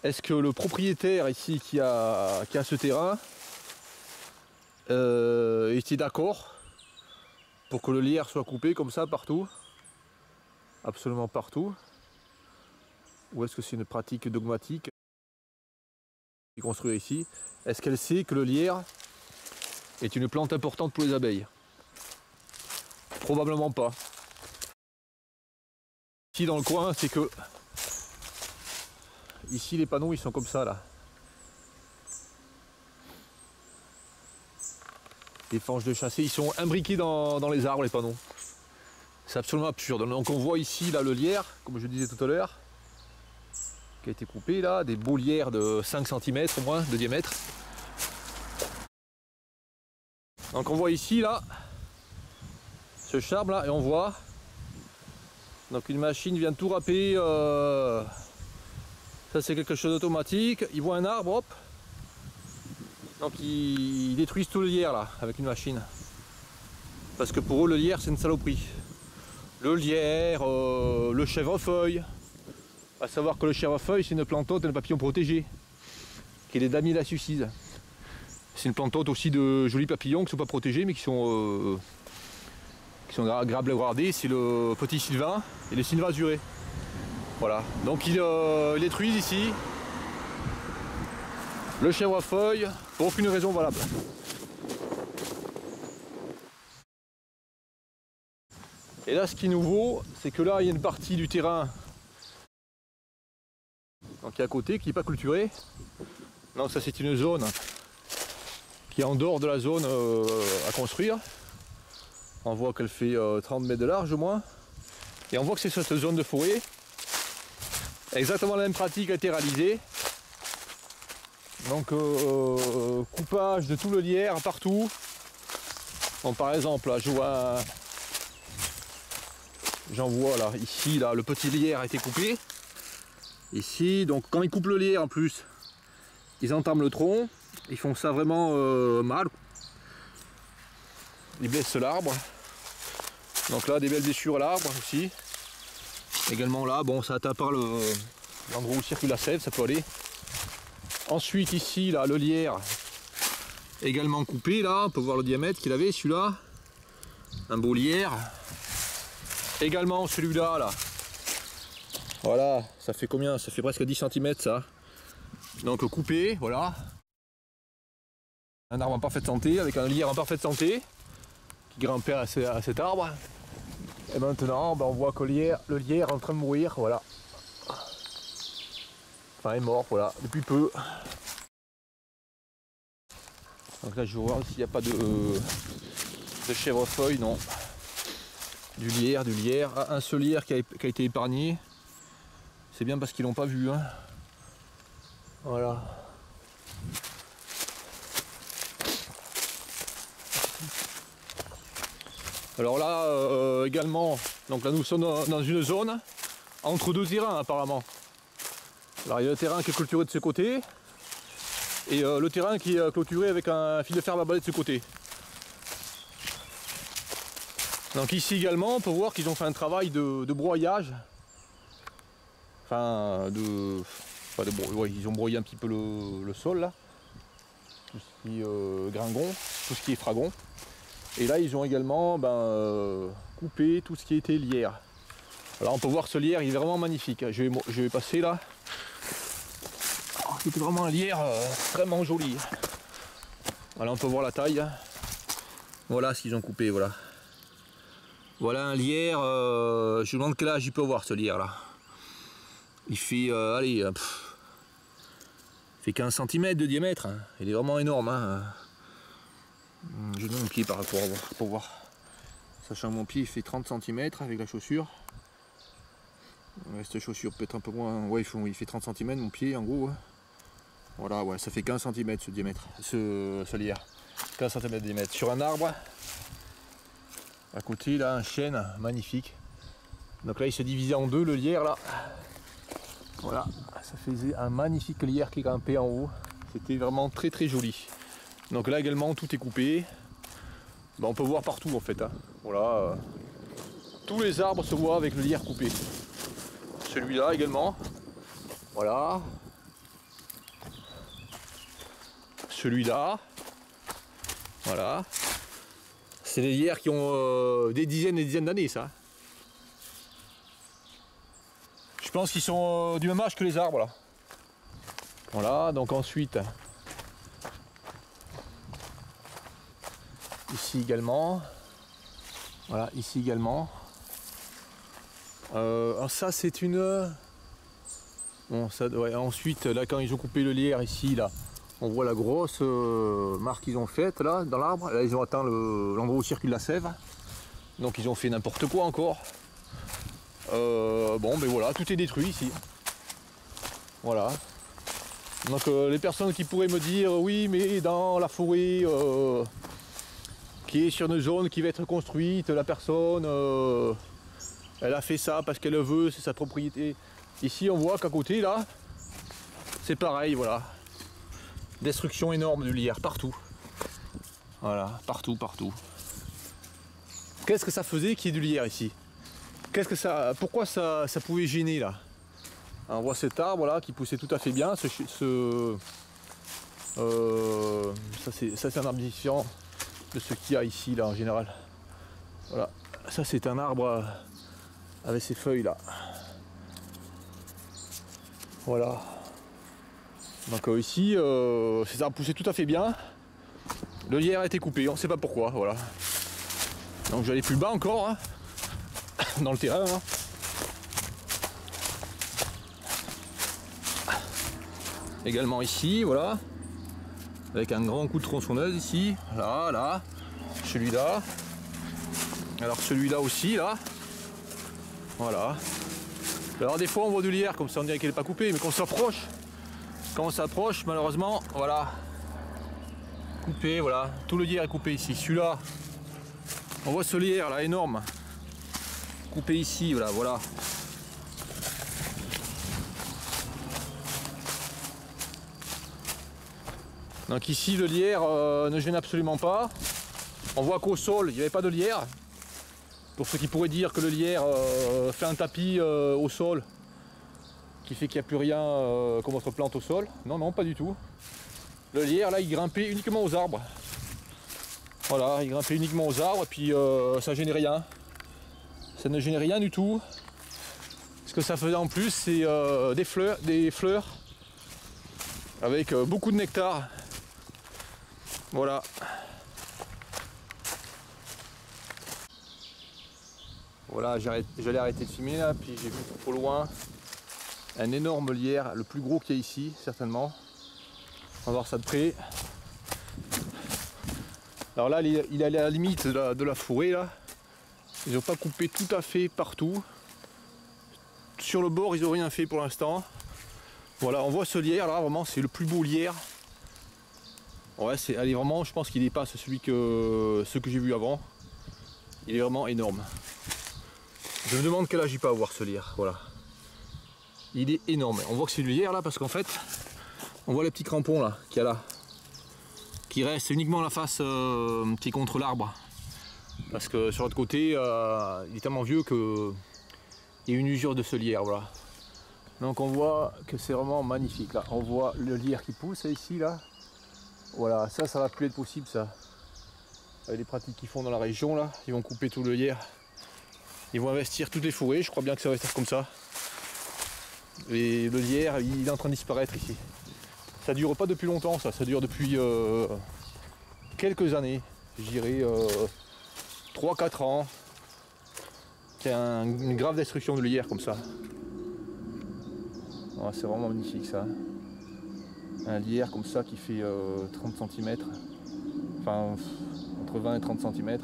est-ce que le propriétaire ici qui a ce terrain était d'accord pour que le lierre soit coupé comme ça partout, absolument partout, ou est-ce que c'est une pratique dogmatique qui construit ici? Est-ce qu'elle sait que le lierre est une plante importante pour les abeilles? Probablement pas. Ici dans le coin, c'est que ici les panneaux ils sont comme ça là. Les fanges de chasser, ils sont imbriqués dans les arbres les panneaux. C'est absolument absurde. Donc on voit ici là le lierre, comme je disais tout à l'heure, qui a été coupé là, des beaux lierres de 5 cm au moins de diamètre. Donc on voit ici là, ce charme là, et on voit donc une machine vient tout râper. Ça c'est quelque chose d'automatique. Ils voient un arbre, hop. Donc ils détruisent tout le lierre là avec une machine. Parce que pour eux le lierre c'est une saloperie. Le lierre, le chèvrefeuille. À savoir que le chèvrefeuille c'est une plante hôte et un papillon protégé. Qui est les Damiella sucides. C'est une plante hôte aussi de jolis papillons qui ne sont pas protégés mais qui sont agréables à regarder. C'est le petit sylvain et le sylvain azuré. Voilà. Donc ils détruisent ici le chèvrefeuille pour aucune raison valable. Et là ce qui est nouveau, c'est que là il y a une partie du terrain donc, qui est à côté, qui n'est pas culturée. Donc ça c'est une zone qui est en dehors de la zone à construire. On voit qu'elle fait 30 mètres de large au moins. Et on voit que c'est cette zone de forêt. Exactement la même pratique a été réalisée. Donc coupage de tout le lierre partout. Bon, par exemple là j'en vois là, ici là, le petit lierre a été coupé. Ici, donc quand ils coupent le lierre en plus, ils entament le tronc, ils font ça vraiment mal. Ils blessent l'arbre. Donc là des belles blessures à l'arbre aussi. Également là, bon ça atteint par l'endroit où circule la sève, ça peut aller. Ensuite ici là le lierre également coupé là, on peut voir le diamètre qu'il avait celui-là. Un beau lierre. Également celui-là là. Voilà, ça fait combien? Ça fait presque 10 cm ça. Donc coupé, voilà. Un arbre en parfaite santé, avec un lierre en parfaite santé, qui grimpait à cet arbre. Et maintenant ben, on voit que le lierre est en train de mourir, voilà. Enfin est mort, voilà, depuis peu. Donc là je vais voir s'il n'y a pas de chèvrefeuille, non. Du lierre. Ah, un seul lierre qui a été épargné. C'est bien parce qu'ils l'ont pas vu. Hein. Voilà. Alors là également, donc là nous sommes dans une zone entre deux terrains apparemment. Alors il y a le terrain qui est clôturé de ce côté et le terrain qui est clôturé avec un fil de fer à balai de ce côté. Donc ici également on peut voir qu'ils ont fait un travail de broyage. Enfin ouais, ils ont broyé un petit peu le sol là. Tout ce qui est gringon, tout ce qui est fragon. Et là ils ont également coupé tout ce qui était lierre. Alors on peut voir ce lierre, il est vraiment magnifique. Je vais passer là. Oh, c'est vraiment un lierre vraiment joli. Voilà, on peut voir la taille. Voilà ce qu'ils ont coupé, voilà. Voilà un lierre, je me demande quel âge il peut avoir ce lierre là. Il fait, allez, il fait 15 cm de diamètre. Hein. Il est vraiment énorme. Hein. Je donne mon pied par rapport pour voir. Sachant que mon pied il fait 30 cm avec la chaussure. Cette chaussure peut être un peu moins. Ouais, il fait 30 cm mon pied en gros. Voilà, ouais, ça fait 15 cm ce diamètre, ce lierre. 15 cm de diamètre. Sur un arbre. À côté là, un chêne magnifique. Donc là il se divisait en deux le lierre là. Voilà, ça faisait un magnifique lierre qui grimpait en haut. C'était vraiment très très joli. Donc là également tout est coupé. On peut voir partout en fait. Hein. Voilà, tous les arbres se voient avec le lierre coupé. Celui-là également. Voilà. celui-là. Voilà. C'est des lierres qui ont des dizaines et des dizaines d'années, ça. Je pense qu'ils sont du même âge que les arbres, là. Voilà, donc ensuite, ici également. Voilà, ici également. Alors ça, c'est une... Bon, ça, ouais, ensuite, là, quand ils ont coupé le lierre, ici, là, on voit la grosse marque qu'ils ont faite, là, dans l'arbre. Là, ils ont atteint l'endroit où circule la sève. Donc, ils ont fait n'importe quoi encore. Bon, ben voilà, tout est détruit ici. Voilà. Donc les personnes qui pourraient me dire oui, mais dans la forêt qui est sur une zone qui va être construite, la personne elle a fait ça parce qu'elle le veut, c'est sa propriété. Ici on voit qu'à côté là, c'est pareil, voilà. Destruction énorme du lierre partout. Voilà, partout. Qu'est-ce que ça faisait qu'il y ait du lierre ici? Qu'est-ce que ça, pourquoi ça pouvait gêner là? On voit cet arbre là qui poussait tout à fait bien. Ça c'est un arbre différent de ce qu'il y a ici là en général. Voilà, ça c'est un arbre avec ses feuilles là. Voilà. Donc ici, ces arbres poussaient tout à fait bien. Le lierre a été coupé, on ne sait pas pourquoi. Voilà. Donc je vais aller plus bas encore, hein, dans le terrain. Hein. Également ici, voilà, avec un grand coup de tronçonneuse ici, là, celui-là, alors celui-là aussi, là, voilà. Alors des fois on voit du lierre comme ça, on dirait qu'elle n'est pas coupée, mais quand on s'approche, malheureusement, voilà, coupé, voilà, tout le lierre est coupé ici. Celui-là, on voit ce lierre là énorme, coupé ici, voilà. Donc ici le lierre ne gêne absolument pas. On voit qu'au sol il n'y avait pas de lierre. Pour ceux qui pourraient dire que le lierre fait un tapis au sol qui fait qu'il n'y a plus rien comme autre plante au sol. Non, pas du tout. Le lierre là il grimpait uniquement aux arbres. Voilà, il grimpait uniquement aux arbres et puis ça gênait rien. Ça ne gênait rien du tout. Ce que ça faisait en plus c'est des fleurs avec beaucoup de nectar. Voilà. Voilà, j'allais arrêter de filmer là, puis j'ai vu au loin un énorme lierre, le plus gros qu'il y a ici, certainement. On va voir ça de près. Alors là, il est à la limite de la forêt là. Ils n'ont pas coupé tout à fait partout. Sur le bord, ils n'ont rien fait pour l'instant. Voilà, on voit ce lierre là, vraiment, c'est le plus beau lierre. Ouais, allez, vraiment, je pense qu'il dépasse ce que j'ai vu avant. Il est vraiment énorme. Je me demande quel âge il peut avoir ce lierre. Voilà. Il est énorme. On voit que c'est du lierre là parce qu'en fait, on voit les petits crampons là qu'il y a là. Qui reste uniquement la face qui est contre l'arbre. Parce que sur l'autre côté, il est tellement vieux qu'il y a une usure de ce lierre. Voilà. Donc on voit que c'est vraiment magnifique là. On voit le lierre qui pousse ici là. Voilà, ça va plus être possible ça. Avec les pratiques qu'ils font dans la région là, ils vont couper tout le lierre. Ils vont investir toutes les forêts, je crois bien que ça va être comme ça. Et le lierre, il est en train de disparaître ici. Ça dure pas depuis longtemps ça dure depuis quelques années, je dirais 3-4 ans. Qu'il y a une grave destruction de lierre comme ça. Oh, c'est vraiment magnifique ça. Un lierre comme ça qui fait 30 cm, enfin entre 20 et 30 cm.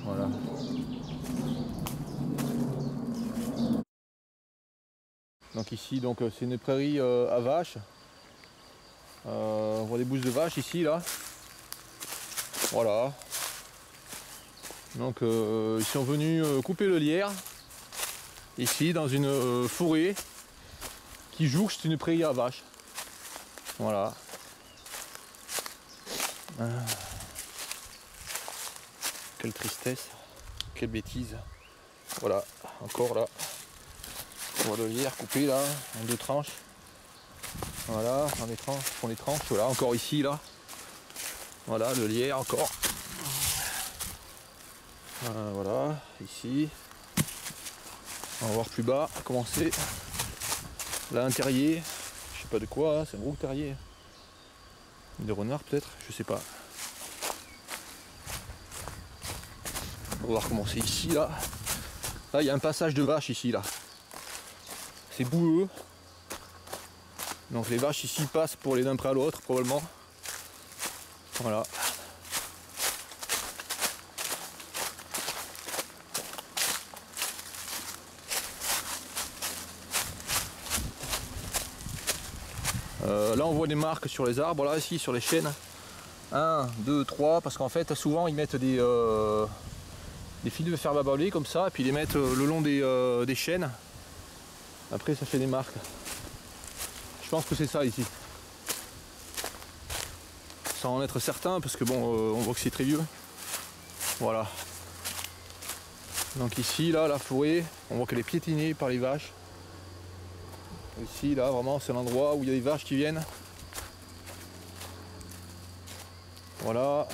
Voilà. Donc ici, c'est une prairie à vaches. On voit des bouses de vaches ici là. Voilà. Donc ils sont venus couper le lierre ici dans une forêt qui jouxte une prairie à vaches. Voilà. Quelle tristesse, quelle bêtise. Voilà, encore là. On voit le lierre coupé là, en 2 tranches. Voilà, on les tranche, voilà, encore ici, là. Voilà, le lierre encore. Voilà, ici. On va voir plus bas, commencer. Là, un terrier, je sais pas de quoi, c'est un gros terrier. De renard peut-être, je sais pas. On va voir commencer ici, là. Là, il y a un passage de vaches ici, là. C'est boueux. Donc les vaches ici passent pour aller d'un près à l'autre, probablement. Voilà. Là on voit des marques sur les arbres, là ici sur les chênes. 1, 2, 3, parce qu'en fait souvent ils mettent des fils de fer barbelés comme ça, et puis ils les mettent le long des chênes. Après ça fait des marques. Je pense que c'est ça ici. Sans en être certain, parce que bon, on voit que c'est très vieux. Voilà. Donc ici, là, la forêt, on voit qu'elle est piétinée par les vaches. Ici, là, vraiment, c'est l'endroit où il y a des vaches qui viennent. Voilà.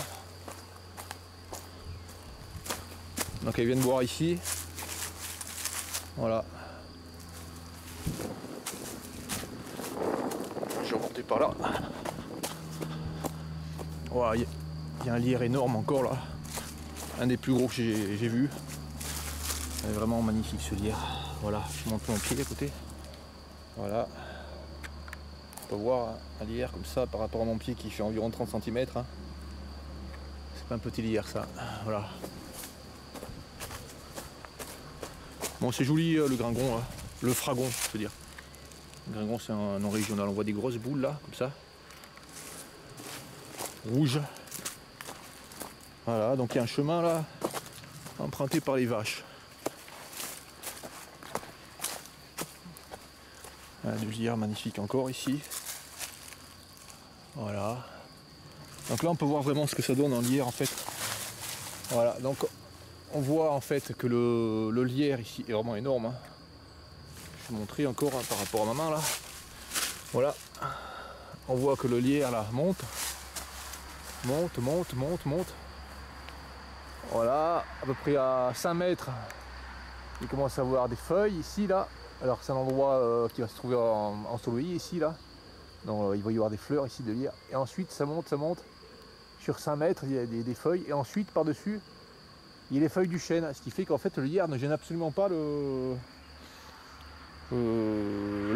Donc elles viennent boire ici. Voilà. Je vais remonter par là. Voilà, il y a un lierre énorme encore là. Un des plus gros que j'ai vu. C'est vraiment magnifique ce lierre. Voilà, je monte mon pied à côté. Voilà. On peut voir un lierre comme ça par rapport à mon pied qui fait environ 30 cm. Hein. C'est pas un petit lierre ça. Voilà. Bon, c'est joli le gringon là. Le fragon, je veux dire. Le gringon c'est un nom régional. On voit des grosses boules là, comme ça. Rouge. Voilà, donc il y a un chemin là, emprunté par les vaches. Voilà, du lierre magnifique encore ici. Voilà. Donc là on peut voir vraiment ce que ça donne en lierre en fait. Voilà, donc on voit en fait que le lierre ici est vraiment énorme. Hein. Je vais montrer encore hein, par rapport à ma main là. Voilà. On voit que le lierre là monte. Monte. Voilà, à peu près à 5 mètres, il commence à avoir des feuilles ici, là. Alors c'est un endroit qui va se trouver ensoleillé ici, là. Donc il va y avoir des fleurs ici de lierre. Et ensuite ça monte. Sur 5 mètres, il y a des feuilles. Et ensuite, par-dessus, il y a les feuilles du chêne. Ce qui fait qu'en fait, le lierre ne gêne absolument pas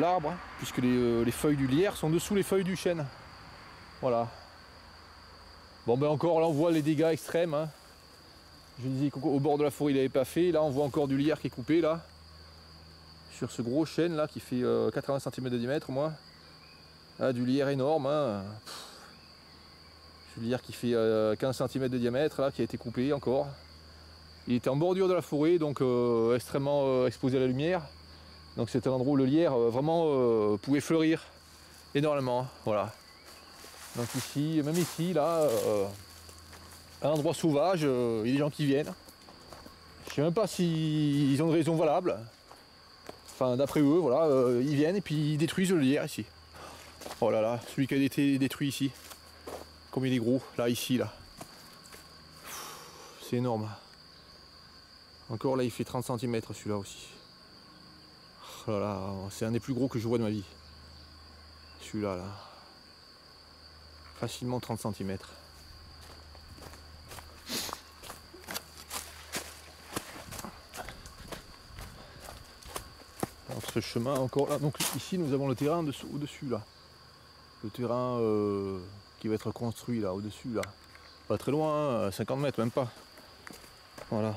l'arbre, hein, puisque les feuilles du lierre sont dessous les feuilles du chêne. Voilà. Bon ben encore là on voit les dégâts extrêmes. Hein. Je disais qu'au bord de la forêt il n'avait pas fait. Là on voit encore du lierre qui est coupé là. Sur ce gros chêne là qui fait 80 cm de diamètre moi. Là, du lierre énorme. Hein. Du lierre qui fait 15 cm de diamètre là qui a été coupé encore. Il était en bordure de la forêt donc extrêmement exposé à la lumière. Donc c'était un endroit où le lierre vraiment pouvait fleurir énormément. Voilà. Donc ici, même ici, là, un endroit sauvage, il y a des gens qui viennent. Je sais même pas s'ils ont une raison valable. Enfin, d'après eux, voilà, ils viennent et puis ils détruisent le lierre ici. Oh là là, celui qui a été détruit ici. Comme il est gros, là, ici, là. C'est énorme. Encore là, il fait 30 cm celui-là aussi. Oh là là, c'est un des plus gros que je vois de ma vie. Celui-là, là. Facilement 30 cm. Alors ce chemin encore là, donc ici nous avons le terrain au-dessus là. Le terrain qui va être construit là, au-dessus là. Pas très loin, hein, 50 mètres même pas. Voilà.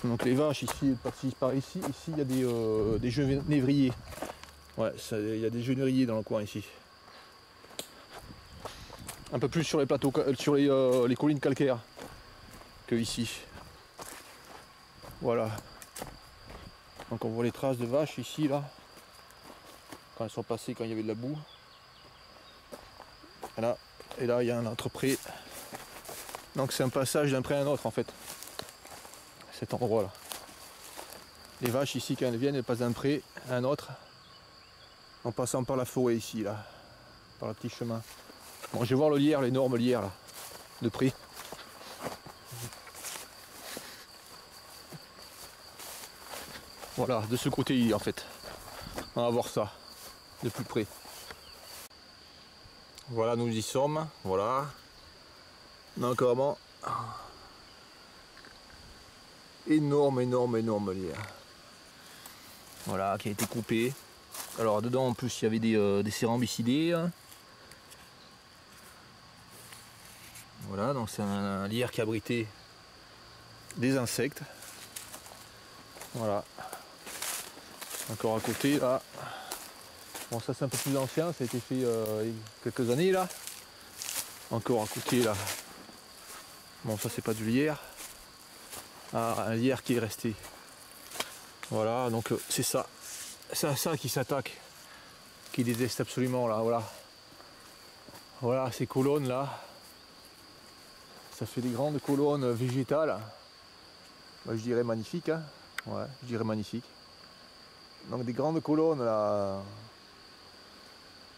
Donc les vaches ici, par ici, il y a des genévriers. Ouais, il y a des genévriers dans le coin ici. Un peu plus sur les plateaux, sur les collines calcaires que ici. Voilà. Donc on voit les traces de vaches ici, là. Quand elles sont passées, quand il y avait de la boue. Et là, il y a un autre pré. Donc c'est un passage d'un pré à un autre en fait. Cet endroit-là. Les vaches ici, quand elles viennent, elles passent d'un pré à un autre. en passant par la forêt ici, là, par le petit chemin. Bon, je vais voir le lierre, l'énorme lierre, là, de près. Voilà, de ce côté en fait. On va voir ça de plus près. Voilà, nous y sommes. Voilà. Donc vraiment énorme lierre. Voilà, qui a été coupé. Alors dedans en plus il y avait des cérambycidés. Voilà, donc c'est un lierre qui abritait des insectes. Voilà. Encore à côté là. Bon, ça c'est un peu plus ancien, ça a été fait il y a quelques années là. Encore à côté là. Bon, ça c'est pas du lierre. Ah, un lierre qui est resté. Voilà, donc c'est ça. C'est ça qui s'attaque, qui déteste absolument là, voilà. Voilà ces colonnes là. Ça fait des grandes colonnes végétales. Moi, je dirais magnifiques, hein. Ouais, je dirais magnifiques. Donc des grandes colonnes là.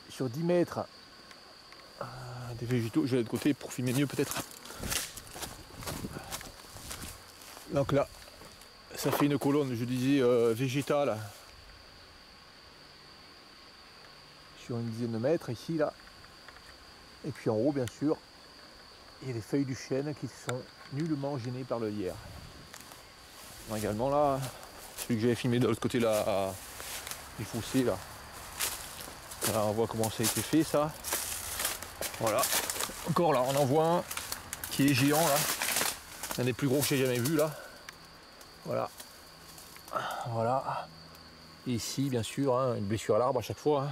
Sur 10 mètres. Des végétaux, je vais de côté pour filmer mieux peut-être. Donc là, ça fait une colonne, je disais, végétale. Sur une dizaine de mètres ici, là. Et puis en haut, bien sûr, il y a les feuilles du chêne qui sont nullement gênées par le lierre. Bon, également là, celui que j'avais filmé de l'autre côté là, du fossé là. Là, on voit comment ça a été fait ça. Voilà. Encore là, on en voit un qui est géant là. Un des plus gros que j'ai jamais vu là. Voilà. Voilà. Et ici, bien sûr, hein, une blessure à l'arbre à chaque fois. Hein.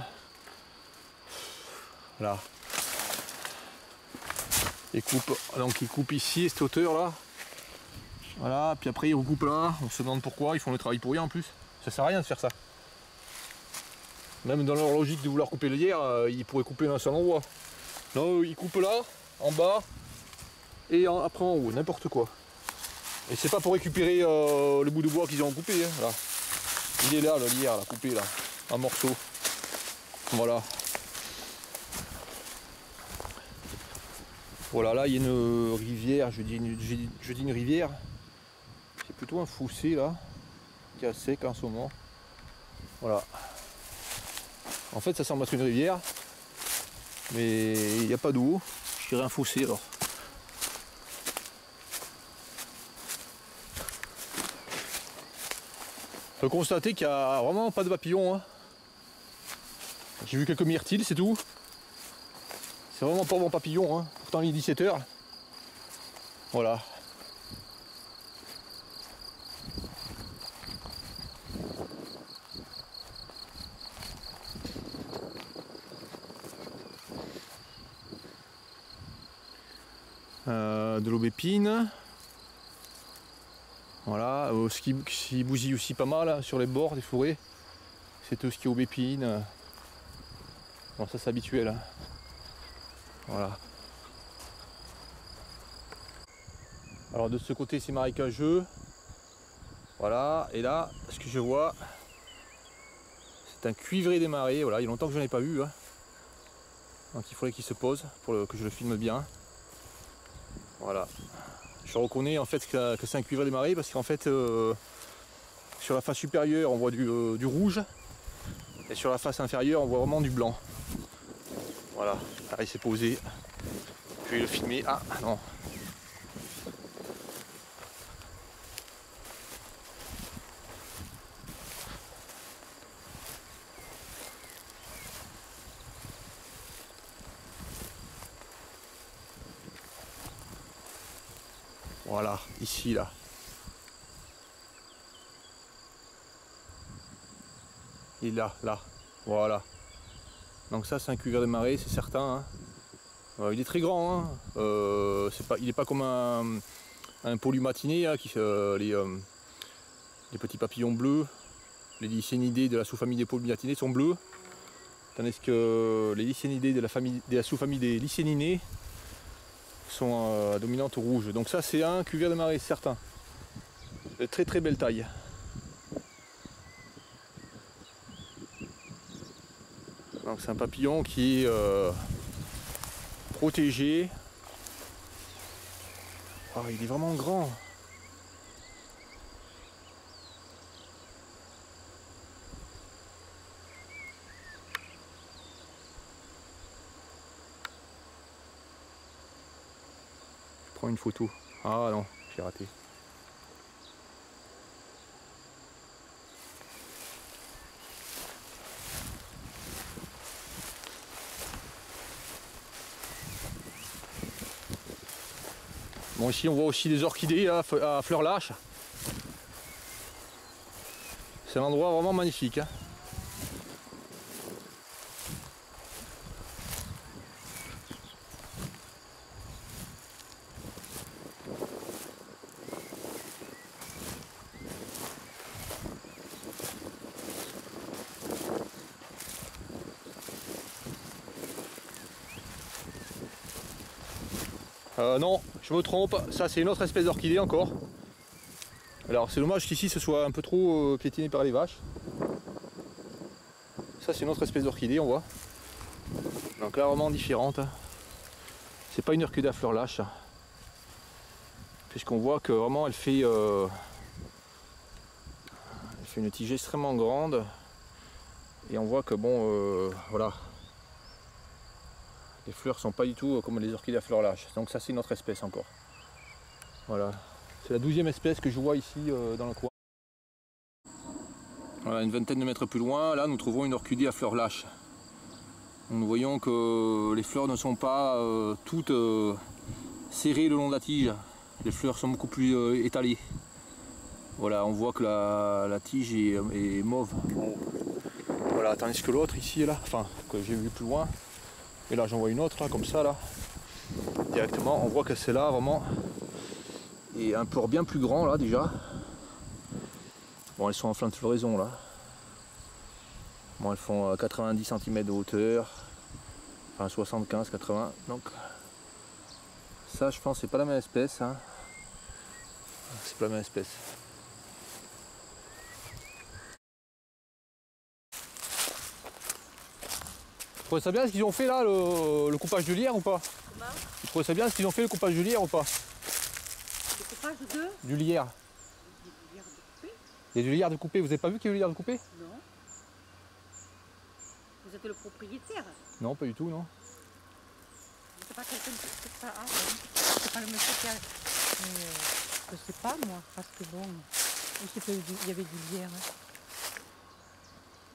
Là. Donc il coupe ici, cette hauteur là. Voilà, puis après il recoupe là. On se demande pourquoi, ils font le travail pour rien en plus. Ça sert à rien de faire ça. Même dans leur logique de vouloir couper le lierre, ils pourraient couper dans un seul endroit. Non, ils coupent là, en bas, et après en haut, n'importe quoi. Et c'est pas pour récupérer le bout de bois qu'ils ont coupé. Hein, là. Il est là, le lierre, là, coupé là, en morceaux. Voilà. Voilà, là il y a une rivière, je dis une rivière. C'est plutôt un fossé là, qui est à sec en ce moment. Voilà. En fait ça semble être une rivière, mais il n'y a pas d'eau. Je dirais un fossé alors. Je peux constater qu'il n'y a vraiment pas de papillons. Hein. J'ai vu quelques myrtilles, c'est tout. C'est vraiment pas bon papillon, hein. Pourtant il est 17h. Voilà. De l'aubépine. Voilà, ce qui bousille aussi pas mal hein, sur les bords des forêts. C'est tout ce qui est aubépine. Bon, ça c'est habituel. Hein. Voilà. Alors de ce côté c'est marécageux. Voilà, et là, ce que je vois, c'est un cuivré des marais. Voilà, il y a longtemps que je n'en ai pas vu. Hein. Donc il faudrait qu'il se pose pour que je le filme bien. Voilà. Je reconnais en fait que c'est un cuivré des marais parce qu'en fait sur la face supérieure on voit du rouge et sur la face inférieure on voit vraiment du blanc. Voilà, là il s'est posé. Je vais le filmer. Ah non. Voilà, ici là. Il est là, là. Voilà. Donc ça c'est un cuivré de marée, c'est certain. Hein. Il est très grand. Hein. Il n'est pas comme un polymatiné, hein, les petits papillons bleus. Les lycénidés de la sous-famille des polymatinés sont bleus. Tandis que les lycénidés de la sous-famille des lycéninés sont à dominante rouge. Donc ça c'est un cuvier de marée certain. De très très belle taille. Donc c'est un papillon qui est protégé. Oh, il est vraiment grand. Je prends une photo. Ah non, j'ai raté. Bon, ici on voit aussi des orchidées à fleurs lâches. C'est un endroit vraiment magnifique. Hein. Non, je me trompe, ça c'est une autre espèce d'orchidée encore. Alors c'est dommage qu'ici ce soit un peu trop piétiné par les vaches. Ça c'est une autre espèce d'orchidée, on voit. Donc là vraiment différente. C'est pas une orchidée à fleurs lâches. Puisqu'on voit que vraiment elle fait une tige extrêmement grande. Et on voit que bon, voilà. Les fleurs sont pas du tout comme les orchidées à fleurs lâches. Donc ça c'est une autre espèce encore. Voilà. C'est la 12e espèce que je vois ici dans le coin. Voilà, une vingtaine de mètres plus loin, là nous trouvons une orchidée à fleurs lâches. Nous voyons que les fleurs ne sont pas toutes serrées le long de la tige. Les fleurs sont beaucoup plus étalées. Voilà, on voit que la tige est mauve. Voilà, tandis que l'autre ici, là, enfin que j'ai vu plus loin, et là j'en vois une autre là, comme ça là, directement, on voit que c'est là vraiment, et un port bien plus grand là déjà. Bon, elles sont en fin de floraison là. Bon, elles font 90 cm de hauteur, enfin 75-80, donc ça je pense c'est pas la même espèce. Hein. C'est pas la même espèce. Vous trouvez ça bien ce qu'ils ont fait là, le coupage de lierre ou pas? Comment? Vous trouvez ça bien ce qu'ils ont fait le coupage de lierre ou pas? Le coupage de? Du lierre. Du lierre de coupé? Il y a du lierre de coupé, vous n'avez pas vu qu'il y a du lierre de coupé? Non. Vous êtes le propriétaire? Non, pas du tout, non. C'est pas quelqu'un qui fait ça, hein? C'est pas le monsieur qui a... je sais pas moi, parce que bon, je sais qu'il y avait du lierre. Hein.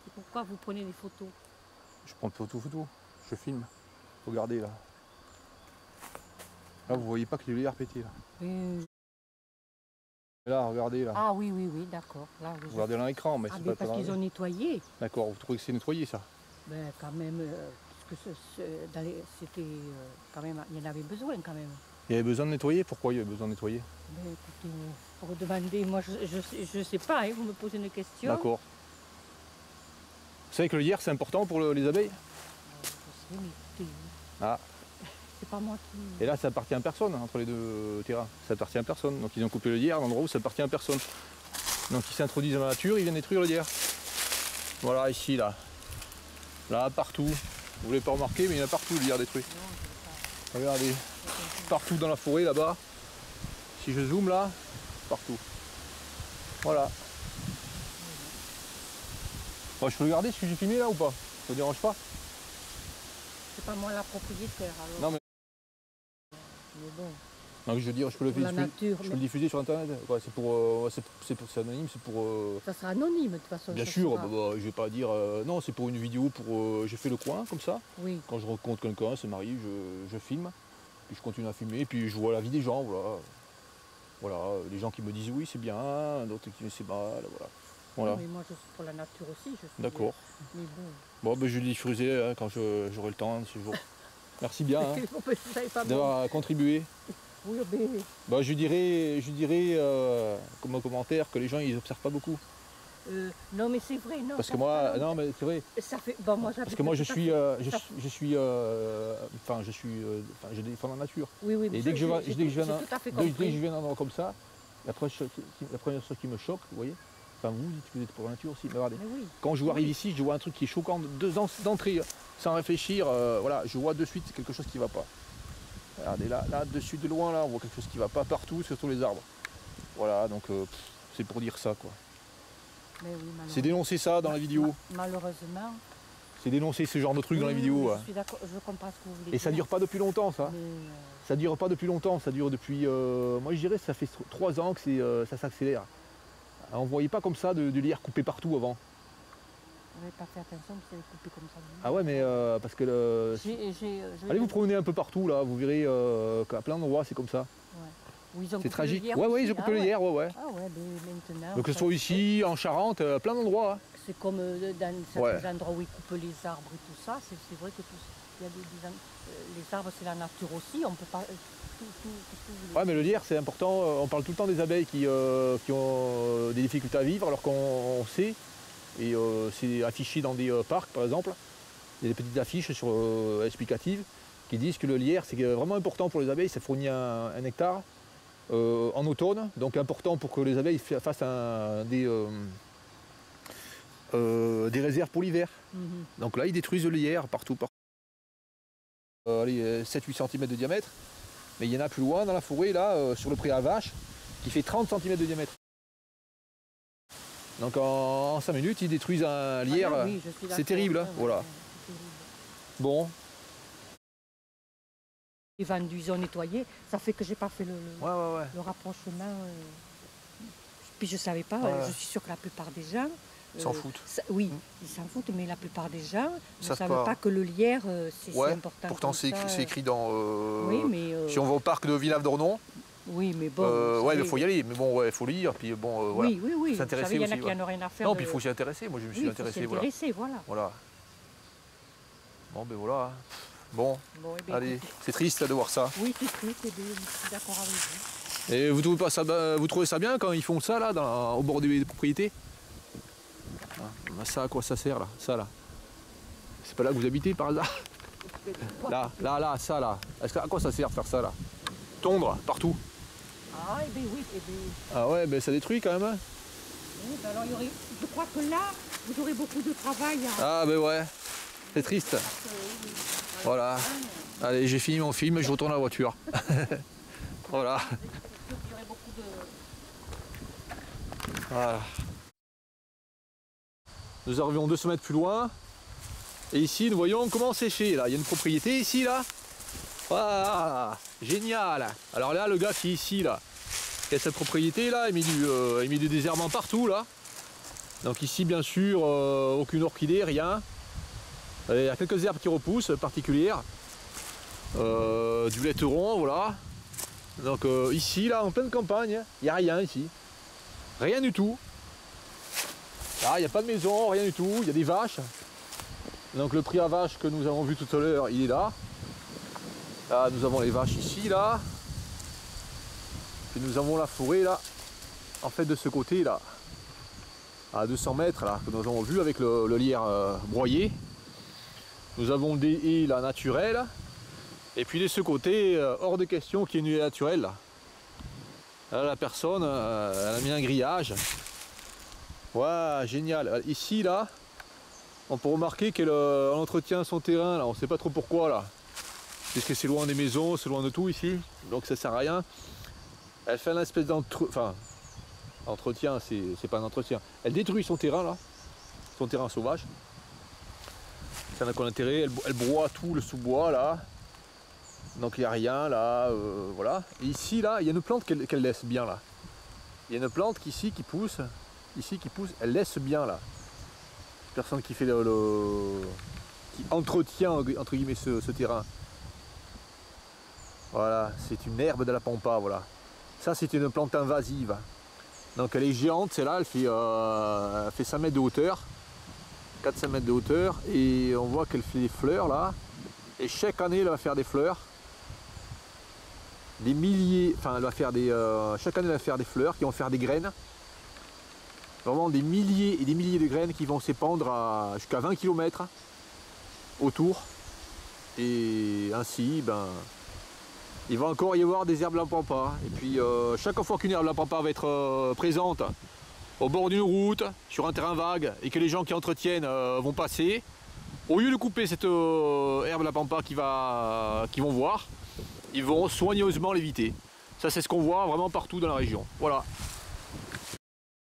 Et pourquoi vous prenez des photos? Je prends photo, je filme. Regardez là. Là vous voyez pas que le lierre pété là. Là, regardez là. Ah oui, oui, oui, d'accord. Vous regardez dans l'écran, mais c'est pas parce qu'ils ont nettoyé. D'accord, vous trouvez que c'est nettoyé ça? Ben quand même, parce que c'était quand même, il y en avait besoin quand même. Il y avait besoin de nettoyer? Pourquoi il y avait besoin de nettoyer? Ben écoutez, pour demander, moi je sais pas, hein, vous me posez une question. D'accord. Vous savez que le lierre c'est important pour les abeilles? Je sais, mais écoutez, ah. C'est pas moi qui... Et là ça appartient à personne entre les deux terrains, ça appartient à personne. Donc ils ont coupé le lierre à l'endroit où ça appartient à personne. Donc ils s'introduisent dans la nature, ils viennent détruire le lierre. Voilà ici là. Là partout. Vous l'avez pas remarqué mais il y en a partout le lierre détruit. Non, regardez. Partout dans la forêt là-bas. Si je zoome là, partout. Voilà. Bon, je peux regarder ce que j'ai filmé là ou pas? Ça ne dérange pas? C'est pas moi la propriétaire alors. Non mais... Mais bon. Non, je veux dire, je peux le diffuser sur internet. Ouais, c'est anonyme, c'est pour. Ça sera anonyme de toute façon. Bien sûr, je vais pas dire. Non, c'est pour une vidéo, pour. J'ai fait le coin comme ça. Oui. Quand je rencontre quelqu'un, ça m'arrive, je filme, puis je continue à filmer, puis je vois la vie des gens, voilà. Voilà, les gens qui me disent oui c'est bien, d'autres qui me disent c'est mal, voilà. Voilà. Mais moi je suis pour la nature aussi. D'accord. Mais bon. Bon, ben, je vais le diffuser hein, quand j'aurai le temps, ce jour. Merci bien hein, d'avoir contribué. Oui, mais... Bah, je dirais comme commentaire que les gens ils observent pas beaucoup. Non mais c'est vrai, non. Parce que moi, non mais c'est vrai. Ça fait, bon, moi, parce que moi je défends la nature. Oui, oui. Et dès que je viens dans un endroit comme ça, la première chose qui me choque, vous voyez, Enfin vous êtes pour la nature aussi, mais regardez. Mais oui. Quand je arrive ici, je vois un truc qui est choquant d'entrée, sans réfléchir, voilà, je vois de suite quelque chose qui ne va pas. Regardez là, dessus de loin, là, on voit quelque chose qui ne va pas partout, surtout les arbres. Voilà, donc c'est pour dire ça, quoi. Mais oui, c'est dénoncer ça dans la vidéo. Malheureusement. C'est dénoncer ce genre de truc dans la vidéo. Je suis d'accord, je comprends ce que vous voulez dire. Et ça dure pas depuis longtemps, ça. Mais, Ça dure pas depuis longtemps, ça dure depuis, moi je dirais, ça fait 3 ans que ça s'accélère. On voyait pas comme ça de lierre coupé partout avant. vous n'avez pas fait attention que c'est coupé comme ça. Ah ouais, mais parce que allez vous promener un peu partout là, vous verrez qu'à plein d'endroits c'est comme ça. Ouais. C'est tragique. Ouais, ils ont coupé le lierre, ouais. Ah ouais, mais maintenant. Donc que ce soit ici, en Charente, plein d'endroits. C'est comme dans certains endroits où ils coupent les arbres et tout ça. C'est vrai que il y a les arbres, c'est la nature aussi. On peut pas. Ouais, mais le lierre, c'est important. On parle tout le temps des abeilles qui ont des difficultés à vivre, alors qu'on sait, et c'est affiché dans des parcs par exemple. Il y a des petites affiches explicatives qui disent que le lierre, c'est vraiment important pour les abeilles. Ça fournit un nectar en automne, donc important pour que les abeilles fassent des réserves pour l'hiver. Donc là, ils détruisent le lierre partout. Allez, 7-8 cm de diamètre. Mais il y en a plus loin dans la forêt, là, sur le pré à vache, qui fait 30 cm de diamètre. Donc en 5 minutes, ils détruisent un lierre. Ah, oui, c'est terrible, hein, voilà. Terrible. Bon. Les vendus, ils ont nettoyé, ça fait que j'ai pas fait le rapprochement. Puis je savais pas, je suis sûre que la plupart des gens s'en foutent. Oui, ils s'en foutent, mais la plupart des gens ne savent pas que le lierre, c'est si important. Pourtant, c'est écrit dans. Oui, mais si on va au parc de Villeneuve-d'Ornon. Oui, mais bon. Ouais, il faut y aller, mais bon, il faut lire, puis bon, voilà. Oui. S'intéresser aussi. Il y en a qui n'en ont rien à faire. Non, puis il faut s'y intéresser. Moi, je me suis intéressé. Voilà. Bon, ben voilà. Bon, allez, c'est triste là, de voir ça. Oui, c'est triste, je suis d'accord avec vous. Et vous trouvez ça bien quand ils font ça là, au bord des propriétés? Ça, à quoi ça sert là? Ça là. C'est pas là que vous habitez par hasard? Là, ça là. À quoi ça sert de faire ça là? Tondre partout. Ah, eh bien oui, Ah ouais, ben ça détruit quand même. Hein. Oui, ben alors je crois que là, vous aurez beaucoup de travail. Hein. Ah ben ouais, c'est triste. Voilà. Allez, j'ai fini mon film, je retourne à la voiture. Voilà. Voilà. Nous arrivons 200 mètres plus loin. Et ici, nous voyons comment c'est fait. Là, il y a une propriété ici, là. Voilà, génial. Alors là, le gars qui est ici, là, qui a cette propriété, là, il met du désherbant partout, là. Donc ici, bien sûr, aucune orchidée, rien. Il y a quelques herbes qui repoussent, particulières. Du laiteron, voilà. Donc ici, là, en pleine campagne, il n'y a rien ici. Rien du tout. Là, il n'y a pas de maison, rien du tout. Il y a des vaches. Donc le prix à vache que nous avons vu tout à l'heure, il est là. Là, nous avons les vaches ici, là. Et nous avons la forêt, là. En fait, de ce côté, là. À 200 mètres, là, que nous avons vu avec le lierre broyé. Nous avons des haies, là, naturelles. Et puis de ce côté, hors de question qu'il y ait une haie naturelle, là. Là, la personne, elle a mis un grillage. Ouais, génial. Ici, là, on peut remarquer qu'elle entretient son terrain, là. On ne sait pas trop pourquoi, là. Puisque c'est loin des maisons, c'est loin de tout ici, donc ça sert à rien. Elle fait un espèce d'entretien, c'est pas un entretien. Elle détruit son terrain là, son terrain sauvage. Ça n'a qu'un intérêt, elle broie tout le sous-bois là. Donc il n'y a rien là, voilà. Et ici là, il y a une plante qu'elle laisse bien là. Il y a une plante qui pousse, elle laisse bien là. Personne qui fait qui entretient entre guillemets ce terrain. Voilà, c'est une herbe de la pampa, voilà. Ça, c'est une plante invasive. Donc elle est géante, celle-là, elle fait 5 mètres de hauteur. 4-5 mètres de hauteur. Et on voit qu'elle fait des fleurs, là. Et chaque année, elle va faire des fleurs. Des milliers, enfin, elle va faire chaque année, elle va faire des fleurs qui vont faire des graines. Vraiment des milliers et des milliers de graines qui vont s'épandre jusqu'à 20 km autour. Et ainsi, il va encore y avoir des herbes la pampa. Et puis chaque fois qu'une herbe la pampa va être présente, au bord d'une route, sur un terrain vague, et que les gens qui entretiennent vont passer, au lieu de couper cette herbe de la pampa qu'ils vont voir, ils vont soigneusement l'éviter. Ça c'est ce qu'on voit vraiment partout dans la région. Voilà.